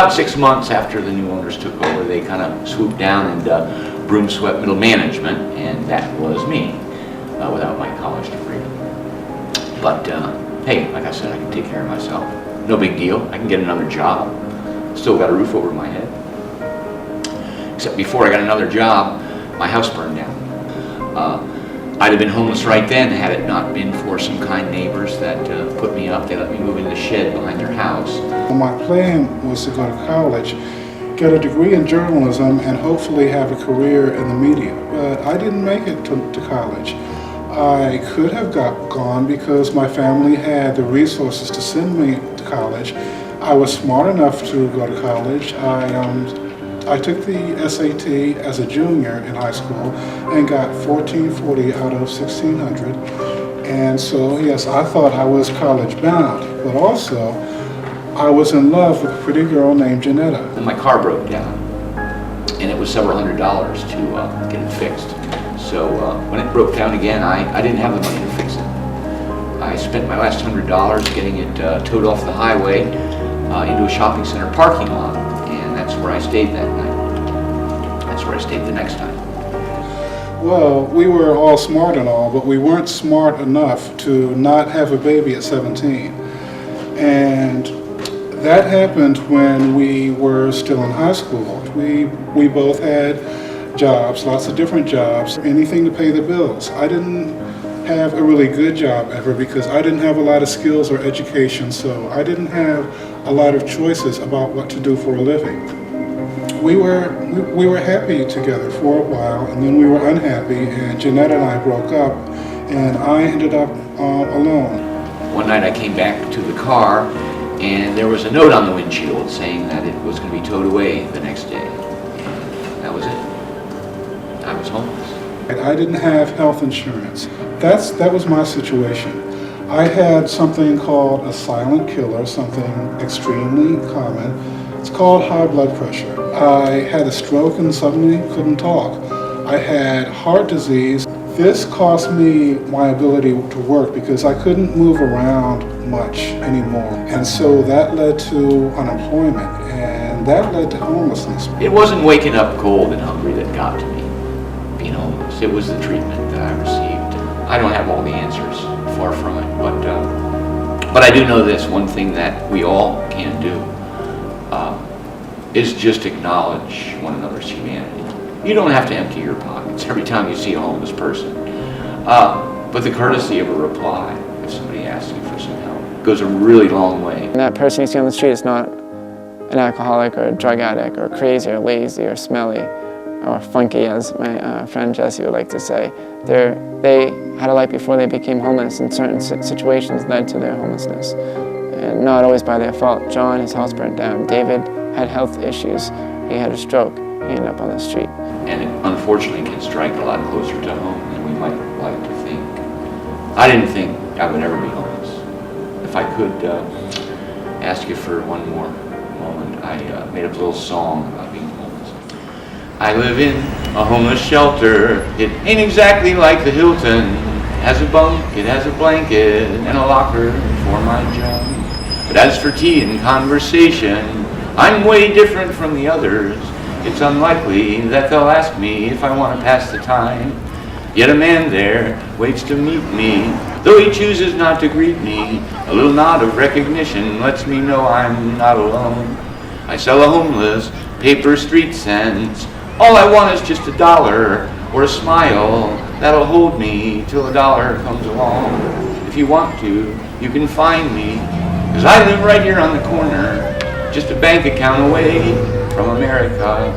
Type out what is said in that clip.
about 6 months after the new owners took over, they kind of swooped down and broom swept middle management, and that was me, without my college degree. But hey, like I said, I can take care of myself. No big deal. I can get another job. Still got a roof over my head. Except before I got another job, my house burned down. I'd have been homeless right then had it not been for some kind neighbors that put me up. They let me move in the shed behind their house. My plan was to go to college, get a degree in journalism, and hopefully have a career in the media. But I didn't make it to college. I could have gone because my family had the resources to send me to college. I was smart enough to go to college. I took the SAT as a junior in high school and got 1440 out of 1600. And so, yes, I thought I was college bound, but also I was in love with a pretty girl named Janetta. And my car broke down, and it was several $100s to get it fixed. So when it broke down again, I didn't have the money to fix it. I spent my last $100 getting it towed off the highway into a shopping center parking lot. That's where I stayed that night. That's where I stayed the next time. Well, we were all smart and all, but we weren't smart enough to not have a baby at 17. And that happened when we were still in high school. We both had jobs, lots of different jobs, anything to pay the bills. I didn't have a really good job ever because I didn't have a lot of skills or education, so I didn't have a lot of choices about what to do for a living. We were happy together for a while, and then we were unhappy, and Jeanette and I broke up, and I ended up alone. One night I came back to the car, and there was a note on the windshield saying that it was going to be towed away the next day. And that was it. I was homeless. I didn't have health insurance. That was my situation. I had something called a silent killer, something extremely common. It's called high blood pressure. I had a stroke and suddenly couldn't talk. I had heart disease. This cost me my ability to work because I couldn't move around much anymore. And so that led to unemployment, and that led to homelessness. It wasn't waking up cold and hungry that got to me, being homeless. It was the treatment that I received. I don't have all the answers, far from it, but I do know this, one thing that we all can do is just acknowledge one another's humanity. You don't have to empty your pockets every time you see a homeless person, but the courtesy of a reply, if somebody asks you for some help, goes a really long way. And that person you see on the street is not an alcoholic or a drug addict or crazy or lazy or smelly or funky, as my friend Jesse would like to say. They had a life before they became homeless, and certain situations led to their homelessness. And not always by their fault. John, his house burnt down. David had health issues. He had a stroke. He ended up on the street. And it unfortunately can strike a lot closer to home than we might like to think. I didn't think I would ever be homeless. If I could ask you for one more moment, I made up a little song about being homeless. I live in a homeless shelter. It ain't exactly like the Hilton. It has a bunk, it has a blanket, and a locker for my junk. But as for tea and conversation, I'm way different from the others. It's unlikely that they'll ask me if I want to pass the time. Yet a man there waits to meet me, though he chooses not to greet me. A little nod of recognition lets me know I'm not alone. I sell a homeless paper street sense. All I want is just $1 or a smile that'll hold me till $1 comes along. If you want to, you can find me, 'cause I live right here on the corner, just a bank account away from America.